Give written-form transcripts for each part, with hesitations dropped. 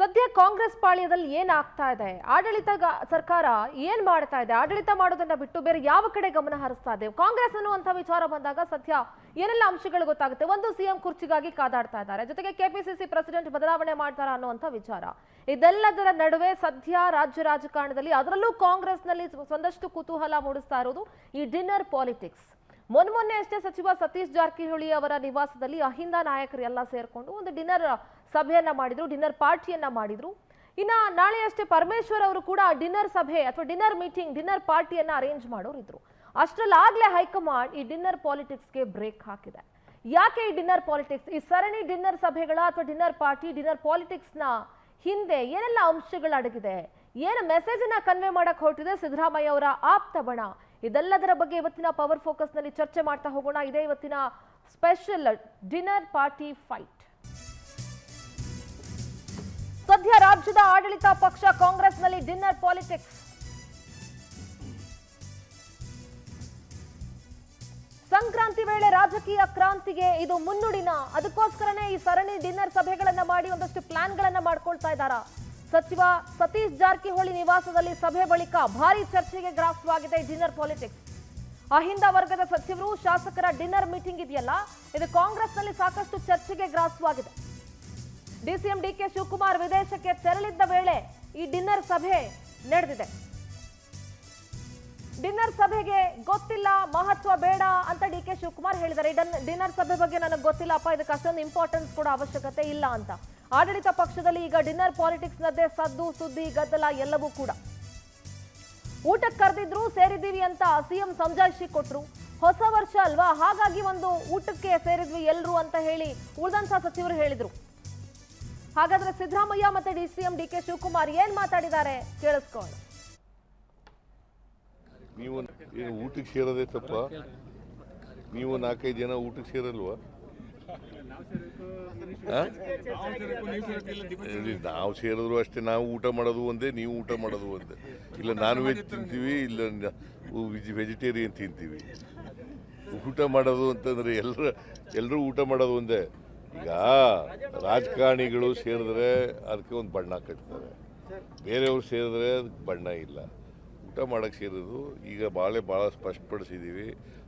ಸದ್ಯ ಕಾಂಗ್ರೆಸ್ ಪಾಳ್ಯದಲ್ಲಿ ಏನಾಗ್ತಾ ಇದೆ, ಆಡಳಿತ ಸರ್ಕಾರ ಏನ್ ಮಾಡ್ತಾ ಇದೆ, ಆಡಳಿತ ಮಾಡೋದನ್ನ ಬಿಟ್ಟು ಬೇರೆ ಯಾವ ಕಡೆ ಗಮನ ಹರಿಸ್ತಾ ಇದೆ ಕಾಂಗ್ರೆಸ್ ಅನ್ನುವಂತ ವಿಚಾರ ಬಂದಾಗ ಸದ್ಯ ಏನೆಲ್ಲ ಅಂಶಗಳು ಗೊತ್ತಾಗುತ್ತೆ. ಒಂದು ಸಿಎಂ ಕುರ್ಚಿಗಾಗಿ ಕಾದಾಡ್ತಾ ಇದ್ದಾರೆ, ಜೊತೆಗೆ ಕೆಪಿಸಿಸಿ ಪ್ರೆಸಿಡೆಂಟ್ ಬದಲಾವಣೆ ಮಾಡ್ತಾರಾ ಅನ್ನುವಂತ ವಿಚಾರ. ಇದೆಲ್ಲದರ ನಡುವೆ ಸದ್ಯ ರಾಜ್ಯ ರಾಜಕಾರಣದಲ್ಲಿ ಅದರಲ್ಲೂ ಕಾಂಗ್ರೆಸ್ನಲ್ಲಿ ಒಂದಷ್ಟು ಕುತೂಹಲ ಮೂಡಿಸ್ತಾ ಇರೋದು ಈ ಡಿನ್ನರ್ ಪಾಲಿಟಿಕ್ಸ್. ಮೊನ್ನೆ ಅಷ್ಟೇ ಸಚಿವ ಸತೀಶ್ ಜಾರಕಿಹೊಳಿ ಅವರ ನಿವಾಸದಲ್ಲಿ ಅಹಿಂದ ನಾಯಕರು ಎಲ್ಲ ಸೇರ್ಕೊಂಡು ಒಂದು ಡಿನ್ನರ್ ಸಭೆಯನ್ನ ಮಾಡಿದ್ರು, ಡಿನ್ನರ್ ಪಾರ್ಟಿಯನ್ನ ಮಾಡಿದ್ರು. ಇನ್ನ ನಾಳೆ ಅಷ್ಟೇ ಪರಮೇಶ್ವರ್ ಅವರು ಕೂಡ ಡಿನ್ನರ್ ಸಭೆ ಅಥವಾ ಡಿನ್ನರ್ ಮೀಟಿಂಗ್, ಡಿನ್ನರ್ ಪಾರ್ಟಿಯನ್ನ ಅರೇಂಜ್ ಮಾಡೋರಿದ್ರು. ಅಷ್ಟರಲ್ಲಾಗ್ಲೇ ಹೈಕಮಾಂಡ್ ಈ ಡಿನ್ನರ್ ಪಾಲಿಟಿಕ್ಸ್ಗೆ ಬ್ರೇಕ್ ಹಾಕಿದೆ. ಯಾಕೆ ಈ ಡಿನ್ನರ್ ಪಾಲಿಟಿಕ್ಸ್? ಈ ಸರಣಿ ಡಿನ್ನರ್ ಸಭೆಗಳ ಅಥವಾ ಡಿನ್ನರ್ ಪಾರ್ಟಿ, ಡಿನ್ನರ್ ಪಾಲಿಟಿಕ್ಸ್ನ ಹಿಂದೆ ಏನೆಲ್ಲ ಅಂಶಗಳು ಅಡಗಿದೆ, ಏನು ಮೆಸೇಜ್ ಅನ್ನ ಕನ್ವೆ ಮಾಡಕ್ ಹೊರಟಿದೆ ಸಿದ್ದರಾಮಯ್ಯ ಅವರ ಆಪ್ತ ಬಣ, ಇದೆಲ್ಲದರ ಬಗ್ಗೆ ಇವತ್ತಿನ ಪವರ್ ಫೋಕಸ್ ನಲ್ಲಿ ಚರ್ಚೆ ಮಾಡ್ತಾ ಹೋಗೋಣ. ಇದೇ ಇವತ್ತಿನ ಸ್ಪೆಷಲ್ ಡಿನ್ನರ್ ಪಾರ್ಟಿ ಫೈಟ್. ಸದ್ಯ ರಾಜ್ಯದ ಆಡಳಿತ ಪಕ್ಷ ಕಾಂಗ್ರೆಸ್ನಲ್ಲಿ ಡಿನ್ನರ್ ಪಾಲಿಟಿಕ್ಸ್. ಸಂಕ್ರಾಂತಿ ವೇಳೆ ರಾಜಕೀಯ ಕ್ರಾಂತಿಗೆ ಇದು ಮುನ್ನುಡಿನ, ಅದಕ್ಕೋಸ್ಕರನೇ ಈ ಸರಣಿ ಡಿನ್ನರ್ ಸಭೆಗಳನ್ನ ಮಾಡಿ ಒಂದಷ್ಟು ಪ್ಲಾನ್ಗಳನ್ನ ಮಾಡ್ಕೊಳ್ತಾ ಇದ್ದಾರಾ. ಸಚಿವ ಸತೀಶ್ ಜಾರಕಿಹೊಳಿ ನಿವಾಸದಲ್ಲಿ ಸಭೆ ಬಳಿಕ ಭಾರಿ ಚರ್ಚೆಗೆ ಗ್ರಾಸವಾಗಿದೆ ಡಿನ್ನರ್ ಪಾಲಿಟಿಕ್ಸ್. ಅಹಿಂದ ವರ್ಗದ ಸಚಿವರು ಶಾಸಕರ ಡಿನ್ನರ್ ಮೀಟಿಂಗ್ ಇದೆಯಲ್ಲ, ಇದು ಕಾಂಗ್ರೆಸ್ನಲ್ಲಿ ಸಾಕಷ್ಟು ಚರ್ಚೆಗೆ ಗ್ರಾಸವಾಗಿದೆ. ಡಿಸಿಎಂ ಡಿಕೆ ಶಿವಕುಮಾರ್ ವಿದೇಶಕ್ಕೆ ತೆರಳಿದ್ದ ವೇಳೆ ಈ ಡಿನ್ನರ್ ಸಭೆ ನಡೆದಿದೆ. ಡಿನ್ನರ್ ಸಭೆಗೆ ಗೊತ್ತಿಲ್ಲ, ಮಹತ್ವ ಬೇಡ ಅಂತ ಡಿಕೆ ಶಿವಕುಮಾರ್ ಹೇಳಿದ್ದಾರೆ. ಡಿನ್ನರ್ ಸಭೆ ಬಗ್ಗೆ ನನಗೆ ಗೊತ್ತಿಲ್ಲಪ್ಪ, ಇದಕ್ಕೆ ಅಷ್ಟೊಂದು ಇಂಪಾರ್ಟೆನ್ಸ್ ಕೂಡ ಅವಶ್ಯಕತೆ ಇಲ್ಲ ಅಂತ. ಆಡಳಿತ ಪಕ್ಷದಲ್ಲಿ ಈಗ ಡಿನ್ನರ್ ಪಾಲಿಟಿಕ್ಸ್ ನದ್ದೇ ಸದ್ದು, ಸುದ್ದಿ, ಗದ್ದಲ ಎಲ್ಲವೂ ಕೂಡ. ಊಟಕ್ಕೆ ಕರೆದಿದ್ರು, ಸೇರಿದ್ದೀವಿ ಅಂತ ಸಿಎಂ ಸಮಜಾಯಿಷಿ ಕೊಟ್ರು. ಹೊಸ ವರ್ಷ ಅಲ್ವಾ, ಹಾಗಾಗಿ ಒಂದು ಊಟಕ್ಕೆ ಸೇರಿದ್ವಿ ಎಲ್ರು ಅಂತ ಹೇಳಿ ಉಳಿದಂತ ಸಚಿವರು ಹೇಳಿದ್ರು. ಹಾಗಾದ್ರೆ ಸಿದ್ದರಾಮಯ್ಯ ಮತ್ತೆ ಡಿಸಿಎಂ ಡಿಕೆ ಶಿವಕುಮಾರ್ ಏನ್ ಮಾತಾಡಿದ್ದಾರೆ ಕೇಳಿಸ್ಕೊಳ್ಳೋಣ. ನೀವು ಊಟಕ್ಕೆ ಸೇರೋದೇ ತಪ್ಪ? ನೀವು 4-5 ಜನ ಊಟಕ್ಕೆ ಸೇರಲ್ವಾ? ನಾವು ಸೇರಿದ್ರು ಅಷ್ಟೇ. ನಾವು ಊಟ ಮಾಡೋದು ಒಂದೇ, ನೀವು ಊಟ ಮಾಡೋದು ಒಂದೇ. ಇಲ್ಲ ನಾನ್ ವೆಜ್ ತಿಂತೀವಿ, ಇಲ್ಲ ವೆಜಿಟೇರಿಯನ್ ತಿಂತೀವಿ. ಊಟ ಮಾಡೋದು ಅಂತಂದ್ರೆ ಎಲ್ಲರೂ ಊಟ ಮಾಡೋದು ಒಂದೇ. ಈಗ ರಾಜಕಾರಣಿಗಳು ಸೇರಿದ್ರೆ ಅದಕ್ಕೆ ಒಂದು ಬಣ್ಣ ಕಟ್ತಾರೆ, ಬೇರೆಯವ್ರು ಸೇರಿದ್ರೆ ಅದಕ್ಕೆ ಬಣ್ಣ ಇಲ್ಲ. ಊಟ ಮಾಡೋಕ್ಕೆ ಸೇರೋದು ಈಗ ಭಾಳ ಸ್ಪಷ್ಟಪಡಿಸಿದ್ದೀವಿ,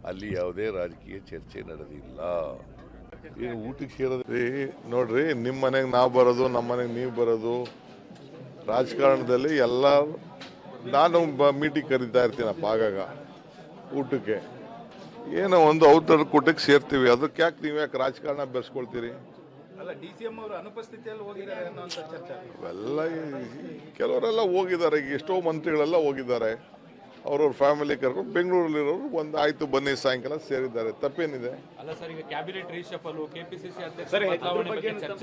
ಅಲ್ಲಿ ಯಾವುದೇ ರಾಜಕೀಯ ಚರ್ಚೆ ನಡೆದಿಲ್ಲ. ಏನು ಊಟಕ್ಕೆ ಸೇರೋದ್ರಿ? ನೋಡ್ರಿ, ನಿಮ್ಮ ಮನೆಗೆ ನಾವು ಬರೋದು, ನಮ್ಮ ಮನೆಗೆ ನೀವು ಬರೋದು, ರಾಜಕಾರಣದಲ್ಲಿ ಎಲ್ಲ ನಾನು ಮೀಟಿಂಗ್ ಕರೀತಾ ಇರ್ತೀನಪ್ಪ ಆಗಾಗ ಊಟಕ್ಕೆ. ಏನೋ ಒಂದು ಔತಣ ಕೂಟಕ್ಕೆ ಸೇರ್ತೀವಿ, ಅದಕ್ಕೆ ಯಾಕೆ ನೀವು ಯಾಕೆ ರಾಜಕಾರಣ ಬೆಳೆಸ್ಕೊಳ್ತೀರಿ? ಅವೆಲ್ಲ ಕೆಲವರೆಲ್ಲ ಹೋಗಿದ್ದಾರೆ, ಈಗ ಎಷ್ಟೋ ಮಂತ್ರಿಗಳೆಲ್ಲ ಹೋಗಿದ್ದಾರೆ, ಅವ್ರವ್ರ ಫ್ಯಾಮಿಲಿ ಕರ್ಕೊಂಡು ಬೆಂಗಳೂರಲ್ಲಿರೋರು ಒಂದು ಆಯ್ತು ಬನ್ನಿ ಸಾಯಂಕಾಲ ಸೇರಿದ್ದಾರೆ, ತಪ್ಪೇನಿದೆ?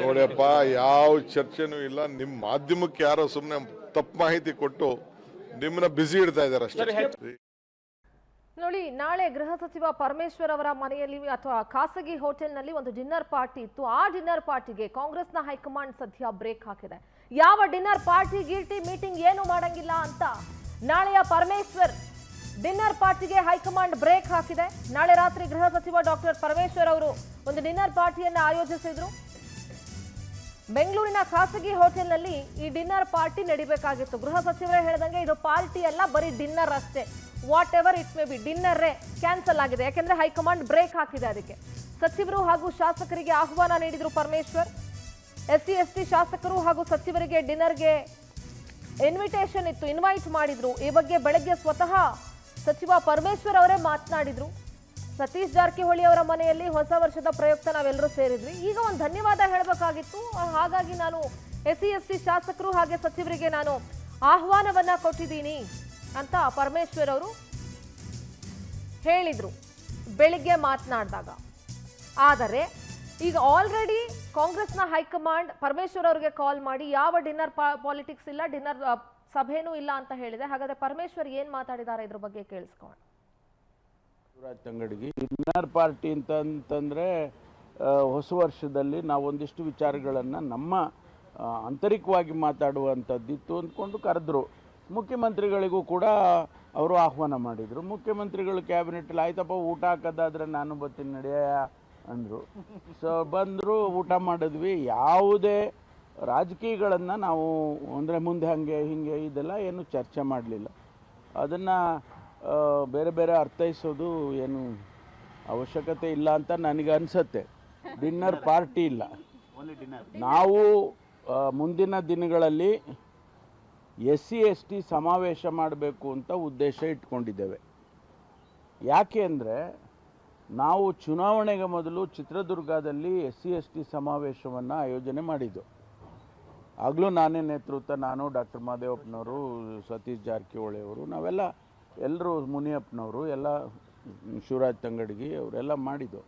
ನೋಡಿಯಪ್ಪ, ಯಾವ ಚರ್ಚೆನೂ ಇಲ್ಲ. ನಿಮ್ಮ ಮಾಧ್ಯಮಕ್ಕೆ ಯಾರೋ ಸುಮ್ಮನೆ ತಪ್ಪು ಮಾಹಿತಿ ಕೊಟ್ಟು ನಿಮ್ಮನ್ನ ಬ್ಯುಸಿ ಇಡ್ತಾ ಇದ್ದಾರೆ ಅಷ್ಟೇ. ನೋಡಿ, ನಾಳೆ ಗೃಹ ಸಚಿವ ಪರಮೇಶ್ವರ್ ಅವರ ಮನೆಯಲ್ಲಿ ಅಥವಾ ಖಾಸಗಿ ಹೋಟೆಲ್ನಲ್ಲಿ ಒಂದು ಡಿನ್ನರ್ ಪಾರ್ಟಿ ಇತ್ತು. ಆ ಡಿನ್ನರ್ ಪಾರ್ಟಿಗೆ ಕಾಂಗ್ರೆಸ್ನ ಹೈಕಮಾಂಡ್ ಸದ್ಯ ಬ್ರೇಕ್ ಹಾಕಿದೆ. ಯಾವ ಡಿನ್ನರ್ ಪಾರ್ಟಿ ಗೀರ್ಟಿ ಮೀಟಿಂಗ್ ಏನು ಮಾಡಂಗಿಲ್ಲ ಅಂತ ನಾಳೆಯ ಪರಮೇಶ್ವರ್ ಡಿನ್ನರ್ ಪಾರ್ಟಿಗೆ ಹೈಕಮಾಂಡ್ ಬ್ರೇಕ್ ಹಾಕಿದೆ. ನಾಳೆ ರಾತ್ರಿ ಗೃಹ ಸಚಿವ ಡಾಕ್ಟರ್ ಪರಮೇಶ್ವರ್ ಅವರು ಒಂದು ಡಿನ್ನರ್ ಪಾರ್ಟಿಯನ್ನ ಆಯೋಜಿಸಿದ್ರು. ಬೆಂಗಳೂರಿನ ಖಾಸಗಿ ಹೋಟೆಲ್ನಲ್ಲಿ ಈ ಡಿನ್ನರ್ ಪಾರ್ಟಿ ನಡಿಬೇಕಾಗಿತ್ತು. ಗೃಹ ಸಚಿವರೇ ಹೇಳಿದಂಗೆ ಇದು ಪಾರ್ಟಿ ಅಲ್ಲ, ಬರೀ ಡಿನ್ನರ್ ಅಷ್ಟೇ. Whatever it may be, ಡಿನ್ನರ್ರೇ ಕ್ಯಾನ್ಸಲ್ ಆಗಿದೆ, ಯಾಕೆಂದ್ರೆ ಹೈಕಮಾಂಡ್ ಬ್ರೇಕ್ ಹಾಕಿದೆ. ಅದಕ್ಕೆ ಸಚಿವರು ಹಾಗೂ ಶಾಸಕರಿಗೆ ಆಹ್ವಾನ ನೀಡಿದ್ರು ಪರಮೇಶ್ವರ್. SC ST ಶಾಸಕರು ಹಾಗೂ ಸಚಿವರಿಗೆ ಡಿನ್ನರ್ಗೆ ಇನ್ವಿಟೇಷನ್ ಇತ್ತು, ಇನ್ವೈಟ್ ಮಾಡಿದ್ರು. ಈ ಬಗ್ಗೆ ಬೆಳಗ್ಗೆ ಸ್ವತಃ ಸಚಿವ ಪರಮೇಶ್ವರ್ ಅವರೇ ಮಾತನಾಡಿದ್ರು. ಸತೀಶ್ ಜಾರಕಿಹೊಳಿ ಅವರ ಮನೆಯಲ್ಲಿ ಹೊಸ ವರ್ಷದ ಪ್ರಯುಕ್ತ ನಾವೆಲ್ಲರೂ ಸೇರಿದ್ವಿ, ಈಗ ಒಂದು ಧನ್ಯವಾದ ಹೇಳಬೇಕಾಗಿತ್ತು, ಹಾಗಾಗಿ ನಾನು SC ST ಶಾಸಕರು ಹಾಗೆ ಸಚಿವರಿಗೆ ನಾನು ಆಹ್ವಾನವನ್ನ ಕೊಟ್ಟಿದ್ದೀನಿ ಅಂತ ಪರಮೇಶ್ವರ್ ಅವರು ಹೇಳಿದ್ರು ಬೆಳಿಗ್ಗೆ ಮಾತನಾಡಿದಾಗ. ಆದರೆ ಈಗ ಆಲ್ರೆಡಿ ಕಾಂಗ್ರೆಸ್ನ ಹೈಕಮಾಂಡ್ ಪರಮೇಶ್ವರ್ ಅವರಿಗೆ ಕಾಲ್ ಮಾಡಿ ಯಾವ ಡಿನ್ನರ್ ಪಾಲಿಟಿಕ್ಸ್ ಇಲ್ಲ, ಡಿನ್ನರ್ ಸಭೆನೂ ಇಲ್ಲ ಅಂತ ಹೇಳಿದೆ. ಹಾಗಾದ್ರೆ ಪರಮೇಶ್ವರ್ ಏನ್ ಮಾತಾಡಿದ್ದಾರೆ ಇದ್ರ ಬಗ್ಗೆ ಕೇಳಿಸ್ಕೊಳ್ಳೋಣ. ತಂಗಡಿಗೆ ಡಿನ್ನರ್ ಪಾರ್ಟಿ ಅಂತಂದ್ರೆ ಹೊಸ ವರ್ಷದಲ್ಲಿ ನಾವು ಒಂದಿಷ್ಟು ವಿಚಾರಗಳನ್ನು ನಮ್ಮ ಆಂತರಿಕವಾಗಿ ಮಾತಾಡುವಂಥದ್ದಿತ್ತು ಅಂದ್ಕೊಂಡು ಕರೆದ್ರು. ಮುಖ್ಯಮಂತ್ರಿಗಳಿಗೂ ಕೂಡ ಅವರು ಆಹ್ವಾನ ಮಾಡಿದರು. ಮುಖ್ಯಮಂತ್ರಿಗಳು ಕ್ಯಾಬಿನೆಟಲ್ಲಿ ಆಯ್ತಪ್ಪ ಊಟ ಹಾಕೋದಾದ್ರೆ ನಾನು ಬರ್ತೀನಿ ನಡೆಯ ಅಂದರು. ಸೊ ಬಂದರು, ಊಟ ಮಾಡಿದ್ವಿ. ಯಾವುದೇ ರಾಜಕೀಯಗಳನ್ನು ನಾವು ಅಂದರೆ ಮುಂದೆ ಹಾಗೆ ಹಿಂಗೆ ಇದೆಲ್ಲ ಏನು ಚರ್ಚೆ ಮಾಡಲಿಲ್ಲ. ಅದನ್ನು ಬೇರೆ ಬೇರೆ ಅರ್ಥೈಸೋದು ಏನು ಅವಶ್ಯಕತೆ ಇಲ್ಲ ಅಂತ ನನಗೆ ಅನಿಸುತ್ತೆ. ಡಿನ್ನರ್ ಪಾರ್ಟಿ ಇಲ್ಲ. ನಾವು ಮುಂದಿನ ದಿನಗಳಲ್ಲಿ SC/ST ಸಮಾವೇಶ ಮಾಡಬೇಕು ಅಂತ ಉದ್ದೇಶ ಇಟ್ಕೊಂಡಿದ್ದೇವೆ. ಯಾಕೆ ಅಂದರೆ ನಾವು ಚುನಾವಣೆಗೆ ಮೊದಲು ಚಿತ್ರದುರ್ಗದಲ್ಲಿ SC/ST ಸಮಾವೇಶವನ್ನು ಆಯೋಜನೆ ಮಾಡಿದ್ದು. ಆಗಲೂ ನಾನೇ ನೇತೃತ್ವ, ನಾನು, ಡಾಕ್ಟರ್ ಮಹದೇವಪ್ಪನವರು, ಸತೀಶ್ ಜಾರಕಿಹೊಳಿ ಅವರು, ನಾವೆಲ್ಲ ಎಲ್ಲರೂ, ಮುನಿಯಪ್ಪನವರು ಎಲ್ಲ, ಶಿವರಾಜ್ ತಂಗಡಗಿ ಅವರೆಲ್ಲ ಮಾಡಿದ್ದು.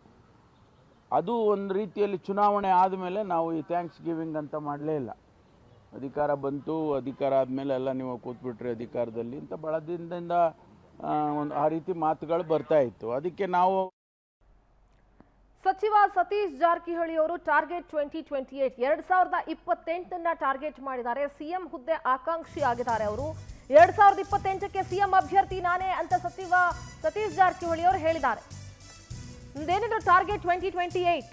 ಅದು ಒಂದು ರೀತಿಯಲ್ಲಿ ಚುನಾವಣೆ ಆದಮೇಲೆ ನಾವು ಈ ಥ್ಯಾಂಕ್ಸ್ ಗಿವಿಂಗ್ ಅಂತ ಮಾಡಲೇ ಇಲ್ಲ. ಅಧಿಕಾರ ಬಂತು, ಅಧಿಕಾರ ಆದಮೇಲೆ ಎಲ್ಲ ನೀವು ಕೂತ್ಬಿಟ್ರಿ ಅಧಿಕಾರದಲ್ಲಿ ಅಂತ ಭಾಳ ದಿನದಿಂದ ಒಂದು ಆ ರೀತಿ ಮಾತುಗಳು ಬರ್ತಾ ಇತ್ತು. ಅದಕ್ಕೆ ನಾವು ಸಚಿವ ಸತೀಶ್ ಜಾರಕಿಹೊಳಿ ಅವರು ಟಾರ್ಗೆಟ್ 2028 2028 ಟಾರ್ಗೆಟ್ ಮಾಡಿದ್ದಾರೆ. ಸಿಎಂ ಹುದ್ದೆ ಆಕಾಂಕ್ಷಿ ಆಗಿದ್ದಾರೆ ಅವರು. 2028ಕ್ಕೆ ಸಿಎಂ ಅಭ್ಯರ್ಥಿ ನಾನೇ ಅಂತ ಸಚಿವ ಸತೀಶ್ ಜಾರಕಿಹೊಳಿ ಅವರು ಹೇಳಿದ್ದಾರೆ. ಇದೇನಿದ್ರು ಟಾರ್ಗೆಟ್ 2028.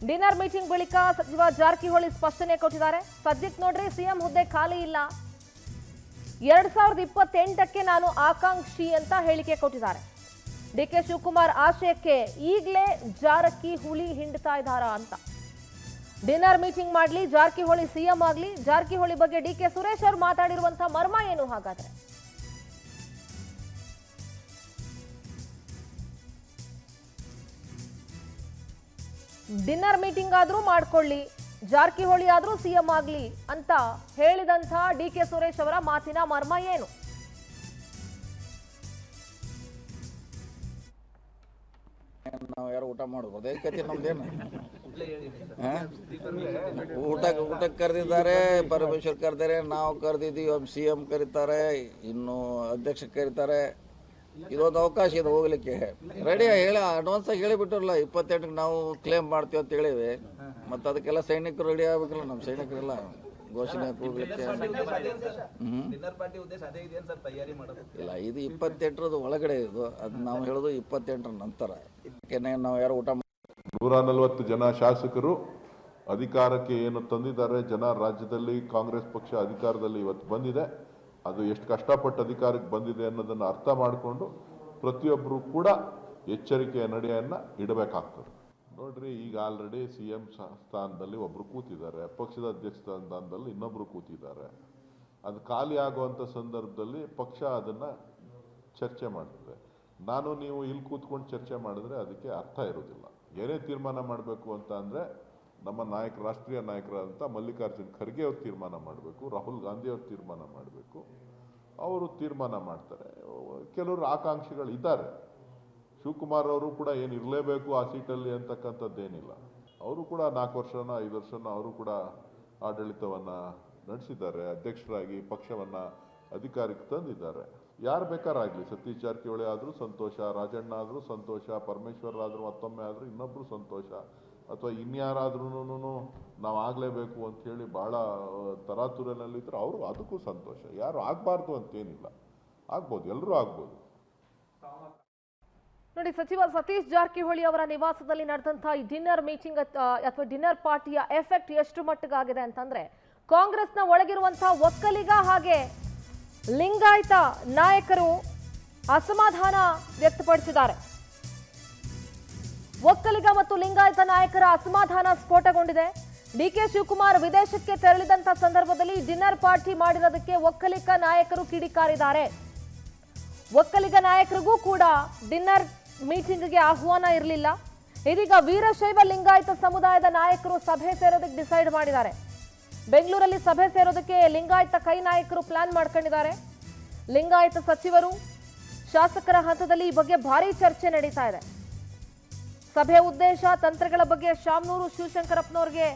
ಡಿನ್ನರ್ ಮೀಟಿಂಗ್ ಬಳಿಕ ಸಚಿವ ಜಾರಕಿಹೊಳಿ ಸ್ಪಷ್ಟನೆ ಕೊಟ್ಟಿದ್ದಾರೆ. ಸದ್ಯಕ್ಕೆ ನೋಡ್ರಿ ಸಿಎಂ ಹುದ್ದೆ ಖಾಲಿ ಇಲ್ಲ, 2028ಕ್ಕೆ ನಾನು ಆಕಾಂಕ್ಷಿ ಅಂತ ಹೇಳಿಕೆ ಕೊಟ್ಟಿದ್ದಾರೆ. DK ಶಿವಕುಮಾರ್ ಆಶಯಕ್ಕೆ ಈಗಲೇ ಜಾರಕಿಹೊಳಿ ಹಿಂಡ್ತಾ ಇದ್ದಾರಾ ಅಂತ. ಡಿನ್ನರ್ ಮೀಟಿಂಗ್ ಮಾಡಲಿ, ಜಾರಕಿಹೊಳಿ ಸಿಎಂ ಆಗಲಿ, ಜಾರಕಿಹೊಳಿ ಬಗ್ಗೆ DK ಸುರೇಶ್ ಅವರು ಮಾತಾಡಿರುವಂತಹ ಮರ್ಮ ಏನು ಹಾಗಾದ್ರೆ? ಡಿನ್ನರ್ ಮೀಟಿಂಗ್ ಆದ್ರೂ ಮಾಡ್ಕೊಳ್ಳಿ, ಜಾರಕಿಹೊಳಿ ಆದ್ರೂ ಸಿಎಂ ಆಗ್ಲಿ ಅಂತ ಹೇಳಿದಂತ DK ಸುರೇಶ್ ಅವರ ಮಾತಿನ ಮರ್ಮ ಏನು? ನಾವು ಯಾರು ಊಟ ಮಾಡ್ಬೋದು ಕತಿ ನಮ್ದೇನು ಊಟಕ್ಕೆ ಕರೆದಿದ್ದಾರೆ, ಪರಮೇಶ್ವರ್ ಕರೆದಿದ್ದಾರೆ, ನಾವು ಕರೆದಿದ್ದೀವಿ, CM ಕರೀತಾರೆ, ಇನ್ನು ಅಧ್ಯಕ್ಷ ಕರೀತಾರೆ. ಇದೊಂದು ಅವಕಾಶ ಇದೆ ಹೋಗ್ಲಿಕ್ಕೆ. ರೆಡಿ ಹೇಳಿ ಅಡ್ವಾನ್ಸ್ ಆಗಿ ಹೇಳಿಬಿಟ್ರಲ್ಲ 28ಕ್ಕೆ ನಾವು ಕ್ಲೇಮ್ ಮಾಡ್ತೀವಿ ಅಂತ ಹೇಳಿವಿ. ಮತ್ತು ಅದಕ್ಕೆಲ್ಲ ಸೈನಿಕರು ರೆಡಿ ಆಗ್ಬೇಕಲ್ಲ, ನಮ್ಮ ಸೈನಿಕರೆಲ್ಲ ಘೋಷಣೆ ಕೂಗ್ಲಿಕ್ಕೆ. ಇಲ್ಲ, ಇದು 28ರದ ಒಳಗಡೆ ಇದು. ಅದು ನಾವು ಹೇಳೋದು 28ರ ನಂತರ. ಯಾಕೆಂದ್ರೆ ನಾವು ಯಾರು ಊಟ 140 ಜನ ಶಾಸಕರು ಅಧಿಕಾರಕ್ಕೆ ಏನು ತಂದಿದ್ದಾರೆ. ಜನ ರಾಜ್ಯದಲ್ಲಿ ಕಾಂಗ್ರೆಸ್ ಪಕ್ಷ ಅಧಿಕಾರದಲ್ಲಿ ಇವತ್ತು ಬಂದಿದೆ. ಅದು ಎಷ್ಟು ಕಷ್ಟಪಟ್ಟು ಅಧಿಕಾರಕ್ಕೆ ಬಂದಿದೆ ಅನ್ನೋದನ್ನು ಅರ್ಥ ಮಾಡಿಕೊಂಡು ಪ್ರತಿಯೊಬ್ಬರು ಕೂಡ ಎಚ್ಚರಿಕೆಯ ನಡೆಯನ್ನು ಇಡಬೇಕಾಗ್ತದೆ. ನೋಡ್ರಿ, ಈಗ ಆಲ್ರೆಡಿ CM ಸ್ಥಾನದಲ್ಲಿ ಒಬ್ಬರು ಕೂತಿದ್ದಾರೆ, ಪಕ್ಷದ ಅಧ್ಯಕ್ಷ ಸ್ಥಾನದಲ್ಲಿ ಇನ್ನೊಬ್ರು ಕೂತಿದ್ದಾರೆ. ಅದು ಖಾಲಿ ಆಗುವಂಥ ಸಂದರ್ಭದಲ್ಲಿ ಪಕ್ಷ ಅದನ್ನು ಚರ್ಚೆ ಮಾಡ್ತದೆ. ನಾನು ನೀವು ಇಲ್ಲಿ ಕೂತ್ಕೊಂಡು ಚರ್ಚೆ ಮಾಡಿದ್ರೆ ಅದಕ್ಕೆ ಅರ್ಥ ಇರೋದಿಲ್ಲ. ಏನೇ ತೀರ್ಮಾನ ಮಾಡಬೇಕು ಅಂತ ಅಂದರೆ ನಮ್ಮ ನಾಯಕರು, ರಾಷ್ಟ್ರೀಯ ನಾಯಕರಾದಂಥ ಮಲ್ಲಿಕಾರ್ಜುನ್ ಖರ್ಗೆ ಅವರು ತೀರ್ಮಾನ ಮಾಡಬೇಕು, ರಾಹುಲ್ ಗಾಂಧಿ ಅವರು ತೀರ್ಮಾನ ಮಾಡಬೇಕು. ಅವರು ತೀರ್ಮಾನ ಮಾಡ್ತಾರೆ. ಕೆಲವರು ಆಕಾಂಕ್ಷಿಗಳು ಇದ್ದಾರೆ. ಶಿವಕುಮಾರ್ ಅವರು ಕೂಡ ಏನು ಇರಲೇಬೇಕು ಆ ಸೀಟಲ್ಲಿ ಅಂತಕ್ಕಂಥದ್ದೇನಿಲ್ಲ. ಅವರು ಕೂಡ 4 ವರ್ಷನೋ 5 ವರ್ಷನೋ ಅವರು ಕೂಡ ಆಡಳಿತವನ್ನು ನಡೆಸಿದ್ದಾರೆ. ಅಧ್ಯಕ್ಷರಾಗಿ ಪಕ್ಷವನ್ನು ಅಧಿಕಾರಕ್ಕೆ ತಂದಿದ್ದಾರೆ. ಯಾರು ಬೇಕಾರಾಗಲಿ, ಸತೀಶ್ ಜಾರಕಿಹೊಳಿ ಆದರೂ ಸಂತೋಷ, ರಾಜಣ್ಣ ಆದರೂ ಸಂತೋಷ, ಪರಮೇಶ್ವರ್ ಆದರೂ ಮತ್ತೊಮ್ಮೆ ಆದರೂ ಇನ್ನೊಬ್ಬರು ಸಂತೋಷ, ಅಥವಾ ಇನ್ಯಾರಾದ್ರೂ ನಾವು ಆಗಲೇಬೇಕು ಅಂಥೇಳಿ ಭಾಳ ತರಾತುರಿನಲ್ಲಿದ್ದರೆ ಅವರು ಅದಕ್ಕೂ ಸಂತೋಷ. ಯಾರು ಆಗಬಾರ್ದು ಅಂತೇನಿಲ್ಲ, ಆಗ್ಬೋದು, ಎಲ್ಲರೂ ಆಗ್ಬೋದು. ನೋಡಿ, ಸಚಿವ ಸತೀಶ್ ಜಾರಕಿಹೊಳಿ ಅವರ ನಿವಾಸದಲ್ಲಿ ನಡೆದಂತಹ ಈ ಡಿನ್ನರ್ ಮೀಟಿಂಗ್ ಅಥವಾ ಡಿನ್ನರ್ ಪಾರ್ಟಿಯ ಎಫೆಕ್ಟ್ ಎಷ್ಟು ಮಟ್ಟಿಗಾಗಿದೆ ಅಂತಂದ್ರೆ, ಕಾಂಗ್ರೆಸ್ನ ಒಳಗಿರುವಂತಹ ಒಕ್ಕಲಿಗ ಹಾಗೆ ಲಿಂಗಾಯತ ನಾಯಕರು ಅಸಮಾಧಾನ ವ್ಯಕ್ತಪಡಿಸಿದ್ದಾರೆ. ಒಕ್ಕಲಿಗ ಮತ್ತು ಲಿಂಗಾಯತ ನಾಯಕರ ಅಸಮಾಧಾನ ಸ್ಫೋಟಗೊಂಡಿದೆ. DK ಶಿವಕುಮಾರ್ ವಿದೇಶಕ್ಕೆ ತೆರಳಿದಂತ ಸಂದರ್ಭದಲ್ಲಿ ಡಿನ್ನರ್ ಪಾರ್ಟಿ ಮಾಡಿರೋದಕ್ಕೆ ಒಕ್ಕಲಿಗ ನಾಯಕರು ಕಿಡಿಕಾರಿದ್ದಾರೆ. ಒಕ್ಕಲಿಗ ನಾಯಕರಿಗೂ ಕೂಡ ಡಿನ್ನರ್ ಮೀಟಿಂಗ್ಗೆ ಆಹ್ವಾನ ಇರಲಿಲ್ಲ. ಇದೀಗ ವೀರಶೈವ ಲಿಂಗಾಯತ ಸಮುದಾಯದ ನಾಯಕರು ಸಭೆ ಸೇರೋದಕ್ಕೆ ಡಿಸೈಡ್ ಮಾಡಿದ್ದಾರೆ. ಬೆಂಗಳೂರಲ್ಲಿ ಸಭೆ ಸೇರೋದಕ್ಕೆ ಲಿಂಗಾಯತ ಕೈ ನಾಯಕರು ಪ್ಲಾನ್ ಮಾಡ್ಕೊಂಡಿದ್ದಾರೆ. ಲಿಂಗಾಯತ ಸಚಿವರು, ಶಾಸಕರ ಹಂತದಲ್ಲಿ ಈ ಬಗ್ಗೆ ಭಾರಿ ಚರ್ಚೆ ನಡೀತಾ ಇದೆ. ಸಭೆ ಉದ್ದೇಶ, ತಂತ್ರಗಳ ಬಗ್ಗೆ ಶಾಮನೂರು ಶಿವಶಂಕರಪ್ಪನವರಿಗೆ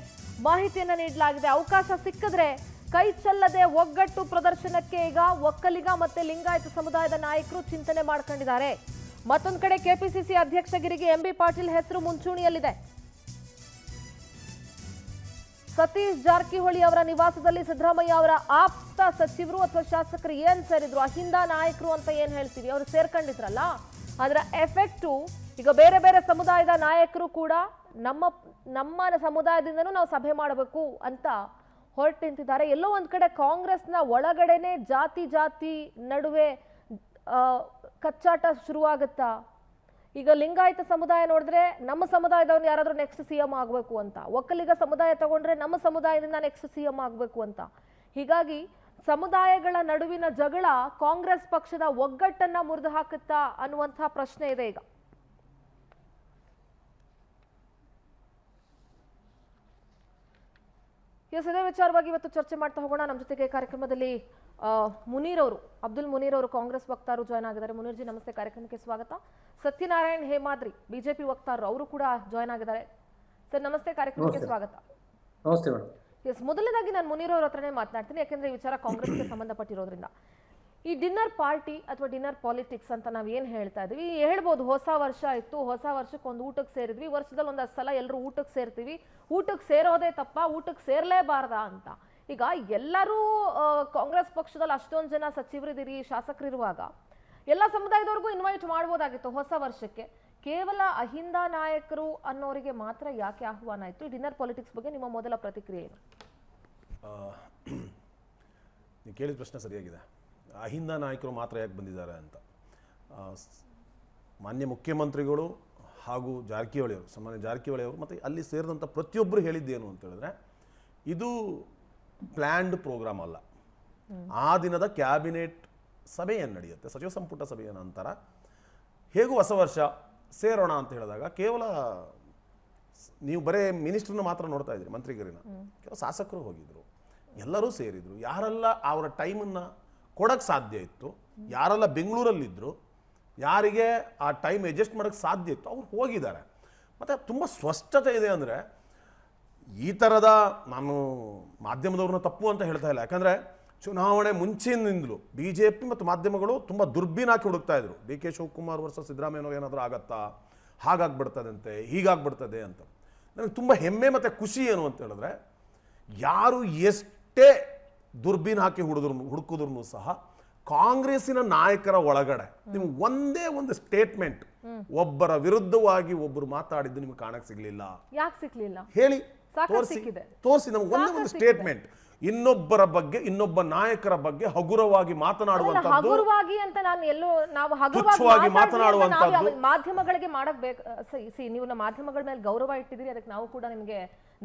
ಮಾಹಿತಿಯನ್ನು ನೀಡಲಾಗಿದೆ. ಅವಕಾಶ ಸಿಕ್ಕಿದ್ರೆ ಕೈ ಚೆಲ್ಲದೆ ಒಗ್ಗಟ್ಟು ಪ್ರದರ್ಶನಕ್ಕೆ ಈಗ ಒಕ್ಕಲಿಗ ಮತ್ತೆ ಲಿಂಗಾಯತ ಸಮುದಾಯದ ನಾಯಕರು ಚಿಂತನೆ ಮಾಡ್ಕೊಂಡಿದ್ದಾರೆ. ಮತ್ತೊಂದು ಕಡೆ KPCC ಅಧ್ಯಕ್ಷಗಿರಿಗೆ MB ಪಾಟೀಲ್ ಹೆಸರು ಮುಂಚೂಣಿಯಲ್ಲಿದೆ. ಸತೀಶ್ ಜಾರಕಿಹೊಳಿ ಅವರ ನಿವಾಸದಲ್ಲಿ ಸಿದ್ದರಾಮಯ್ಯ ಅವರ ಆಪ್ತ ಸಚಿವರು ಅಥವಾ ಶಾಸಕರು ಏನ್ ಸೇರಿದ್ರು, ಅಹಿಂದ ನಾಯಕರು ಅಂತ ಏನ್ ಹೇಳ್ತೀವಿ, ಅವರು ಸೇರ್ಕೊಂಡಿದ್ರಲ್ಲ, ಅದರ ಎಫೆಕ್ಟು ಈಗ ಬೇರೆ ಬೇರೆ ಸಮುದಾಯದ ನಾಯಕರು ಕೂಡ ನಮ್ಮ ಸಮುದಾಯದಿಂದನೂ ನಾವು ಸಭೆ ಮಾಡಬೇಕು ಅಂತ ಹೊರಟು ನಿಂತಿದ್ದಾರೆ. ಎಲ್ಲೋ ಒಂದ್ ಕಡೆ ಕಾಂಗ್ರೆಸ್ನ ಒಳಗಡೆನೆ ಜಾತಿ ನಡುವೆ ಕಚ್ಚಾಟ ಶುರುವಾಗುತ್ತಾ? ಈಗ ಲಿಂಗಾಯತ ಸಮುದಾಯ ನೋಡಿದ್ರೆ ನಮ್ಮ ಸಮುದಾಯದವ್ರು ಯಾರಾದ್ರೂ ನೆಕ್ಸ್ಟ್ ಸಿಎಂ ಆಗಬೇಕು ಅಂತ, ಒಕ್ಕಲಿಗ ಸಮುದಾಯ ತಗೊಂಡ್ರೆ ನಮ್ಮ ಸಮುದಾಯದಿಂದ ನೆಕ್ಸ್ಟ್ ಸಿಎಂ ಆಗಬೇಕು ಅಂತ. ಹೀಗಾಗಿ ಸಮುದಾಯಗಳ ನಡುವಿನ ಜಗಳ ಕಾಂಗ್ರೆಸ್ ಪಕ್ಷದ ಒಗ್ಗಟ್ಟನ್ನ ಮುರಿದು ಹಾಕುತ್ತಾ ಅನ್ನುವಂತಹ ಪ್ರಶ್ನೆ ಇದೆ ಈಗ. ಇದೇ ವಿಚಾರವಾಗಿ ಇವತ್ತು ಚರ್ಚೆ ಮಾಡ್ತಾ ಹೋಗೋಣ. ನಮ್ಮ ಜೊತೆಗೆ ಕಾರ್ಯಕ್ರಮದಲ್ಲಿ ಮುನೀರ್ ಅವರು, ಅಬ್ದುಲ್ ಮುನೀರ್ ಅವರು ಕಾಂಗ್ರೆಸ್ ವಕ್ತಾರರು ಜಾಯ್ನ್ ಆಗಿದ್ದಾರೆ. ಮುನೀರ್ ಜಿ ನಮಸ್ತೆ, ಕಾರ್ಯಕ್ರಮಕ್ಕೆ ಸ್ವಾಗತ. ಸತ್ಯನಾರಾಯಣ್ ಹೇಮಾದ್ರಿ ಬಿಜೆಪಿ ವಕ್ತಾರರು ಅವರು ಕೂಡ ಜಾಯ್ನ್ ಆಗಿದ್ದಾರೆ. ಸರ್ ನಮಸ್ತೆ, ಕಾರ್ಯಕ್ರಮಕ್ಕೆ ಸ್ವಾಗತ. ನಮಸ್ತೆ ಮೇಡಮ್. ಎಸ್, ಮೊದಲನೇದಾಗಿ ನಾನು ಮುನೀರ್ ಅವ್ರ ಹತ್ರನೇ ಮಾತನಾಡ್ತೀನಿ, ಯಾಕೆಂದ್ರೆ ಈ ವಿಚಾರ ಕಾಂಗ್ರೆಸ್ಗೆ ಸಂಬಂಧಪಟ್ಟಿರೋದ್ರಿಂದ. ಈ ಡಿನ್ನರ್ ಪಾರ್ಟಿ ಅಥವಾ ಡಿನ್ನರ್ ಪಾಲಿಟಿಕ್ಸ್ ಅಂತ ನಾವು ಏನು ಹೇಳ್ತಾ ಇದೀವಿ, ಹೇಳ್ಬೋದು ಹೊಸ ವರ್ಷ ಇತ್ತು, ಹೊಸ ವರ್ಷಕ್ಕೆ ಒಂದು ಊಟಕ್ಕೆ ಸೇರಿದ್ವಿ, ವರ್ಷದಲ್ಲಿ ಒಂದಷ್ಟು ಸಲ ಎಲ್ಲರೂ ಊಟಕ್ಕೆ ಸೇರ್ತೀವಿ, ಊಟಕ್ಕೆ ಸೇರೋದೇ ತಪ್ಪ, ಊಟಕ್ಕೆ ಸೇರ್ಲೇಬಾರ್ದಾ ಅಂತ. ಈಗ ಎಲ್ಲರೂ ಕಾಂಗ್ರೆಸ್ ಪಕ್ಷದಲ್ಲಿ ಅಷ್ಟೊಂದು ಜನ ಸಚಿವರಿದ್ದೀರಿ, ಶಾಸಕರಿರುವಾಗ ಎಲ್ಲ ಸಮುದಾಯದವ್ರಿಗೂ ಇನ್ವೈಟ್ ಮಾಡ್ಬೋದಾಗಿತ್ತು ಹೊಸ ವರ್ಷಕ್ಕೆ. ಕೇವಲ ಅಹಿಂದ ನಾಯಕರು ಅನ್ನೋರಿಗೆ ಮಾತ್ರ ಯಾಕೆ ಆಹ್ವಾನ ಆಯಿತು? ಡಿನ್ನರ್ ಪಾಲಿಟಿಕ್ಸ್ ಬಗ್ಗೆ ನಿಮ್ಮ ಮೊದಲ ಪ್ರತಿಕ್ರಿಯೆ ಏನು? ನೀವು ಕೇಳಿದ ಪ್ರಶ್ನೆ ಸರಿಯಾಗಿದೆ. ಅಹಿಂದ ನಾಯಕರು ಮಾತ್ರ ಯಾಕೆ ಬಂದಿದ್ದಾರೆ ಅಂತ. ಮಾನ್ಯ ಮುಖ್ಯಮಂತ್ರಿಗಳು ಹಾಗೂ ಜಾರಕಿಹೊಳಿಯವರು, ಸಾಮಾನ್ಯ ಜಾರಕಿಹೊಳಿಯವರು ಮತ್ತು ಅಲ್ಲಿ ಸೇರಿದಂಥ ಪ್ರತಿಯೊಬ್ಬರು ಹೇಳಿದ್ದೇನು ಅಂತ ಹೇಳಿದ್ರೆ, ಇದು ಪ್ಲ್ಯಾಂಡ್ ಪ್ರೋಗ್ರಾಮ್ ಅಲ್ಲ. ಆ ದಿನದ ಕ್ಯಾಬಿನೆಟ್ ಸಭೆ ಏನು ನಡೆಯುತ್ತೆ, ಸಚಿವ ಸಂಪುಟ ಸಭೆಯ ನಂತರ ಹೇಗೂ ಹೊಸ ವರ್ಷ ಸೇರೋಣ ಅಂತ ಹೇಳಿದಾಗ ಕೇವಲ ನೀವು ಬರೇ ಮಿನಿಸ್ಟ್ರನ್ನ ಮಾತ್ರ ನೋಡ್ತಾ ಇದ್ರಿ, ಮಂತ್ರಿಗರಿನ. ಕೆಲವು ಶಾಸಕರು ಹೋಗಿದ್ರು, ಎಲ್ಲರೂ ಸೇರಿದ್ರು. ಯಾರೆಲ್ಲ ಅವರ ಟೈಮನ್ನು ಕೊಡೋಕ್ಕೆ ಸಾಧ್ಯ ಇತ್ತು, ಯಾರೆಲ್ಲ ಬೆಂಗಳೂರಲ್ಲಿದ್ದರು, ಯಾರಿಗೆ ಆ ಟೈಮ್ ಅಡ್ಜಸ್ಟ್ ಮಾಡೋಕ್ಕೆ ಸಾಧ್ಯ ಇತ್ತು, ಅವ್ರು ಹೋಗಿದ್ದಾರೆ. ಮತ್ತು ತುಂಬ ಸ್ಪಷ್ಟತೆ ಇದೆ. ಅಂದರೆ ಈ ಥರದ, ನಾನು ಮಾಧ್ಯಮದವ್ರನ್ನ ತಪ್ಪು ಅಂತ ಹೇಳ್ತಾ ಇಲ್ಲ, ಯಾಕಂದರೆ ಚುನಾವಣೆ ಮುಂಚಿನಿಂದಲೂ ಬಿ ಜೆ ಪಿ ಮತ್ತು ಮಾಧ್ಯಮಗಳು ತುಂಬ ದುರ್ಬೀನ್ ಹಾಕಿ ಹುಡುಕ್ತಾ ಇದ್ರು. D K Shivakumar versus Siddaramaiah ಏನಾದರೂ ಆಗತ್ತಾ, ಹಾಗಾಗ್ಬಿಡ್ತದಂತೆ, ಹೀಗಾಗ್ಬಿಡ್ತದೆ ಅಂತ. ನನಗೆ ತುಂಬ ಹೆಮ್ಮೆ ಮತ್ತು ಖುಷಿ ಏನು ಅಂತ ಹೇಳಿದ್ರೆ, ಯಾರು ಎಷ್ಟೇ ದುರ್ಬೀನ್ ಹಾಕಿ ಹುಡುಕಿದ್ರು ಸಹ ಕಾಂಗ್ರೆಸ್ಸಿನ ನಾಯಕರ ಒಳಗಡೆ ನೀವು ಒಂದೇ ಒಂದು ಸ್ಟೇಟ್ಮೆಂಟ್ ಒಬ್ಬರ ವಿರುದ್ಧವಾಗಿ ಒಬ್ಬರು ಮಾತಾಡಿದ್ದು ನಿಮ್ಗೆ ಕಾಣಕ್ಕೆ ಸಿಗ್ಲಿಲ್ಲ. ಯಾಕೆ ಸಿಗ್ಲಿಲ್ಲ ಹೇಳಿ, ತೋರಿಸಿ ನಮ್ಗೆ ಒಂದೇ ಒಂದು ಸ್ಟೇಟ್ಮೆಂಟ್. ಇನ್ನೊಬ್ಬರ ಬಗ್ಗೆ, ಇನ್ನೊಬ್ಬ ನಾಯಕರ ಬಗ್ಗೆ ಹಗುರವಾಗಿ ಮಾತನಾಡುವಂತದ್ದು, ಹಗುರವಾಗಿ ಅಂತ ನಾನು ಎಲ್ಲೋ ನಾವು ತುಚ್ಛವಾಗಿ ಮಾತನಾಡುವಂತದ್ದು ಮಾಧ್ಯಮಗಳಿಗೆ ಮಾಡಬೇಕು. ನೀವು ನಮ್ಮ ಮಾಧ್ಯಮಗಳ ಮೇಲೆ ಗೌರವ ಇಟ್ಟಿದ್ದೀರಿ, ಅದಕ್ಕೆ ನಾವು ಕೂಡ ನಿಮಗೆ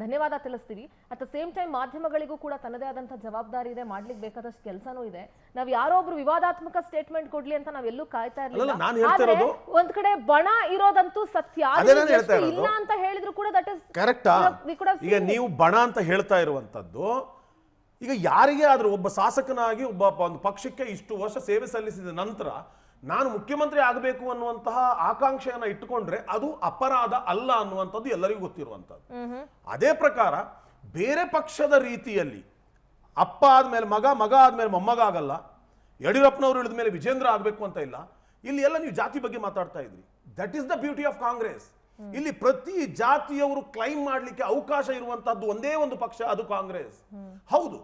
ಧನ್ಯವಾದ ತಿಳಿಸ್ತೀವಿ. ಅಟ್ ದ ಸೇಮ್ ಟೈಮ್ ಮಾಧ್ಯಮಗಳಿಗೂ ಕೂಡ ತನ್ನದೇ ಆದಂತಹ ಜವಾಬ್ದಾರಿ ಇದೆ, ಮಾಡ್ಲಿಕ್ಕೆ ಬೇಕಾದಷ್ಟು ಕೆಲಸನೂ ಇದೆ. ನಾವ್ ಯಾರೋ ಒಬ್ರು ವಿವಾದಾತ್ಮಕ ಸ್ಟೇಟ್ಮೆಂಟ್ ಕೊಡ್ಲಿ ಅಂತ ನಾವೆಲ್ಲೂ ಕಾಯ್ತಾ ಇರಲಿಲ್ಲ. ಒಂದ್ ಕಡೆ ಬಣ ಇರೋದಂತೂ ಸತ್ಯ, ಇಲ್ಲ ಅಂತ ಹೇಳಿದ್ರು ಕೂಡ ದಟ್ ಇಸ್ ಕರೆಕ್ಟಾ. ಈಗ ನೀವು ಬಣ ಅಂತ ಹೇಳ್ತಾ ಇರುವಂತದ್ದು, ಈಗ ಯಾರಿಗೆ ಆದ್ರೂ ಒಬ್ಬ ಶಾಸಕನಾಗಿ ಒಂದು ಪಕ್ಷಕ್ಕೆ ಇಷ್ಟು ವರ್ಷ ಸೇವೆ ಸಲ್ಲಿಸಿದ ನಂತರ ನಾನು ಮುಖ್ಯಮಂತ್ರಿ ಆಗಬೇಕು ಅನ್ನುವಂತಹ ಆಕಾಂಕ್ಷೆಯನ್ನ ಇಟ್ಟುಕೊಂಡ್ರೆ ಅದು ಅಪರಾಧ ಅಲ್ಲ ಅನ್ನುವಂಥದ್ದು ಎಲ್ಲರಿಗೂ ಗೊತ್ತಿರುವಂಥದ್ದು. ಅದೇ ಪ್ರಕಾರ ಬೇರೆ ಪಕ್ಷದ ರೀತಿಯಲ್ಲಿ ಅಪ್ಪ ಆದ್ಮೇಲೆ ಮಗ, ಮಗ ಆದ್ಮೇಲೆ ಮೊಮ್ಮಗ ಆಗಲ್ಲ, ಯಡಿಯೂರಪ್ಪನವರು ಇಳಿದ ಮೇಲೆ ವಿಜೇಂದ್ರ ಆಗಬೇಕು ಅಂತ ಇಲ್ಲ. ಇಲ್ಲಿ ಎಲ್ಲ ನೀವು ಜಾತಿ ಬಗ್ಗೆ ಮಾತಾಡ್ತಾ ಇದ್ರಿ. That is the beauty of Congress. ಇಲ್ಲಿ ಪ್ರತಿ ಜಾತಿಯವರು ಕ್ಲೈಮ್ ಮಾಡಲಿಕ್ಕೆ ಅವಕಾಶ ಇರುವಂತಹದ್ದು ಒಂದೇ ಒಂದು ಪಕ್ಷ, ಅದು ಕಾಂಗ್ರೆಸ್. ಹೌದು,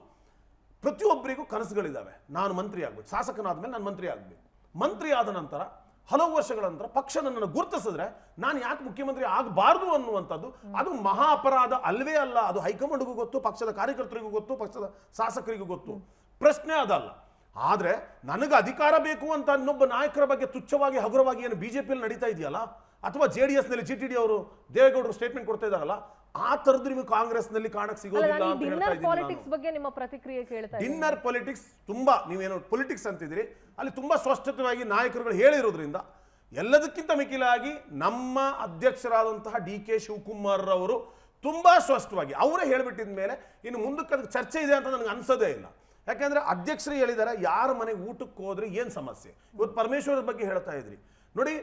ಪ್ರತಿಯೊಬ್ಬರಿಗೂ ಕನಸುಗಳಿದ್ದಾವೆ. ನಾನು ಮಂತ್ರಿ ಆಗ್ಬೇಕು, ಶಾಸಕನಾದ್ಮೇಲೆ ನಾನು ಮಂತ್ರಿ ಆಗ್ಬೇಕು. ಮಂತ್ರಿ ಆದ ನಂತರ ಹಲವು ವರ್ಷಗಳ ನಂತರ ಪಕ್ಷ ನನ್ನನ್ನು ಗುರುತಿಸಿದ್ರೆ ನಾನು ಯಾಕೆ ಮುಖ್ಯಮಂತ್ರಿ ಆಗಬಾರ್ದು ಅನ್ನುವಂಥದ್ದು ಅದು ಮಹಾ ಅಪರಾಧ ಅಲ್ವೇ ಅಲ್ಲ. ಅದು ಹೈಕಮಾಂಡ್ಗೂ ಗೊತ್ತು, ಪಕ್ಷದ ಕಾರ್ಯಕರ್ತರಿಗೂ ಗೊತ್ತು, ಪಕ್ಷದ ಶಾಸಕರಿಗೂ ಗೊತ್ತು. ಪ್ರಶ್ನೆ ಅದಲ್ಲ. ಆದರೆ ನನಗೆ ಅಧಿಕಾರ ಬೇಕು ಅಂತ ಇನ್ನೊಬ್ಬ ನಾಯಕರ ಬಗ್ಗೆ ತುಚ್ಛವಾಗಿ ಹಗುರವಾಗಿ ಏನು ಬಿಜೆಪಿಯಲ್ಲಿ ನಡೀತಾ ಇದೆಯಲ್ಲ, ಅಥವಾ JDS ನಲ್ಲಿ GTD ಅವರು ದೇವೇಗೌಡರು ಸ್ಟೇಟ್ಮೆಂಟ್ ಕೊಡ್ತಾ ಇದ್ದಾರಲ್ಲ, ಆ ತರದ್ದು ನಿಮಗೆ ಕಾಂಗ್ರೆಸ್ ನಲ್ಲಿ ಕಾಣಕ್ಕೆ ಸಿಗೋದಿಲ್ಲ ಅಂತ ಹೇಳ್ತಾ ಇದ್ದೀನಿ. ಡಿನ್ನರ್ ಪಾಲಿಟಿಕ್ಸ್ ತುಂಬಾ, ನೀವೇನೋ ಪೊಲಿಟಿಕ್ಸ್ ಅಂತಿದ್ರಿ, ಅಲ್ಲಿ ತುಂಬಾ ಸ್ಪಷ್ಟವಾಗಿ ನಾಯಕರುಗಳು ಹೇಳಿರೋದ್ರಿಂದ ಎಲ್ಲದಕ್ಕಿಂತ ಮಿಗಿಲಾಗಿ ನಮ್ಮ ಅಧ್ಯಕ್ಷರಾದಂತಹ DK ಶಿವಕುಮಾರ್ ಅವರು ತುಂಬಾ ಸ್ಪಷ್ಟವಾಗಿ ಅವರೇ ಹೇಳಿಬಿಟ್ಟಿದ ಮೇಲೆ ಇನ್ನು ಮುಂದಕ್ಕೆ ಅದಕ್ಕೆ ಚರ್ಚೆ ಇದೆ ಅಂತ ನನಗೆ ಅನ್ಸೋದೇ ಇಲ್ಲ. ಯಾಕಂದ್ರೆ ಅಧ್ಯಕ್ಷರು ಹೇಳಿದ್ದಾರೆ, ಯಾರ ಮನೆಗೆ ಊಟಕ್ಕೆ ಹೋದ್ರೆ ಏನು ಸಮಸ್ಯೆ. ಇವತ್ತು ಪರಮೇಶ್ವರ ಬಗ್ಗೆ ಹೇಳ್ತಾ ಇದ್ರಿ ನೋಡಿ,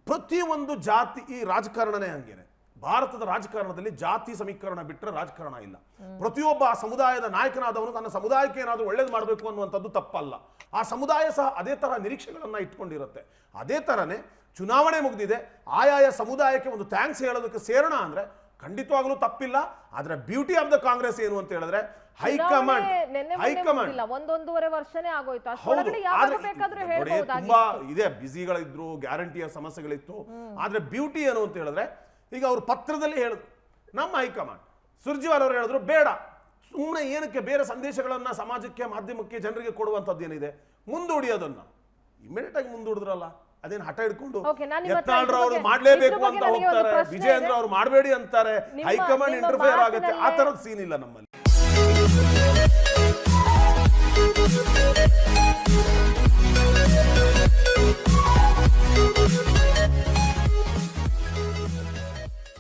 ಪ್ರತಿಯೊಂದು ಜಾತಿ, ಈ ರಾಜಕಾರಣನೇ ಹಂಗೇನೆ. ಭಾರತದ ರಾಜಕಾರಣದಲ್ಲಿ ಜಾತಿ ಸಮೀಕರಣ ಬಿಟ್ಟರೆ ರಾಜಕಾರಣ ಇಲ್ಲ. ಪ್ರತಿಯೊಬ್ಬ ಆ ಸಮುದಾಯದ ನಾಯಕನಾದವನು ತನ್ನ ಸಮುದಾಯಕ್ಕೆ ಏನಾದರೂ ಒಳ್ಳೇದು ಮಾಡಬೇಕು ಅನ್ನುವಂಥದ್ದು ತಪ್ಪಲ್ಲ. ಆ ಸಮುದಾಯ ಸಹ ಅದೇ ತರಹ ನಿರೀಕ್ಷೆಗಳನ್ನ ಇಟ್ಕೊಂಡಿರುತ್ತೆ. ಅದೇ ತರನೇ ಚುನಾವಣೆ ಮುಗಿದಿದೆ, ಆಯಾಯ ಸಮುದಾಯಕ್ಕೆ ಒಂದು ಥ್ಯಾಂಕ್ಸ್ ಹೇಳೋದಕ್ಕೆ ಸೇರೋಣ ಅಂದ್ರೆ ಖಂಡಿತವಾಗ್ಲೂ ತಪ್ಪಿಲ್ಲ. ಆದ್ರೆ ಬ್ಯೂಟಿ ಆಫ್ ದ ಕಾಂಗ್ರೆಸ್ ಏನು ಅಂತ ಹೇಳಿದ್ರೆ ಹೈಕಮಾಂಡ್ ಒಂದೊಂದೂವರೆ ವರ್ಷನೇ ಆಗೋಯ್ತು. ಹೌದು. ಅಷ್ಟೊಳಗಡೆ ಯಾವಾಗ ಆದ್ರೆ ಬೇಕಾದ್ರೂ ನೋಡಿ, ಹೇಳ್ಬಹುದಾಗಿತ್ತು. ತುಂಬಾ ಇದೆ, ಬಿಸಿಗಳಿದ್ರು, ಗ್ಯಾರಂಟಿಯ ಸಮಸ್ಯೆಗಳಿತ್ತು. ಆದ್ರೆ ಬ್ಯೂಟಿ ಏನು ಅಂತ ಹೇಳಿದ್ರೆ ಈಗ ಅವ್ರು ಪತ್ರದಲ್ಲಿ ಹೇಳಿದ್ರು, ನಮ್ಮ ಹೈಕಮಾಂಡ್ ಸುರ್ಜಿವಾಲ್ ಅವರು ಹೇಳಿದ್ರು ಬೇಡ, ಸುಮ್ಮನೆ ಏನಕ್ಕೆ ಬೇರೆ ಸಂದೇಶಗಳನ್ನ ಸಮಾಜಕ್ಕೆ, ಮಾಧ್ಯಮಕ್ಕೆ, ಜನರಿಗೆ ಕೊಡುವಂಥದ್ದು ಏನಿದೆ ಮುಂದೂಡಿಯೋದನ್ನ ಇಮಿಡಿಯೇಟ್ ಆಗಿ ಮುಂದೂಡಿದ್ರಲ್ಲ. ಅದೇನು ಹಠ ಹಿಡ್ಕೊಂಡು Okay, ನಾನು ನಿಮ್ಮ ಹತ್ರ ಯತ್ನಾಳ್ ಅವರು ಇದ್ರ ಮಾಡ್ಲೇಬೇಕು ಬಗ್ಗೆ ಅಂತ ನನಗೆ ಒಂದು ಹೋಗ್ತಾರೆ, ಪ್ರಶ್ನೆ ವಿಜಯೇಂದ್ರ ಇದೆ. ಅವ್ರು ಮಾಡಬೇಡಿ ಅಂತಾರೆ, ನಿಮ್ಮ ಹೈಕಮಾಂಡ್ ಇಂಟರ್ಫಿಯರ್ ಆಗುತ್ತೆ. ಆ ಮಾತಿನಲ್ಲೇ ತರದ ಸೀನ್ ಇಲ್ಲ ನಮ್ಮಲ್ಲಿ.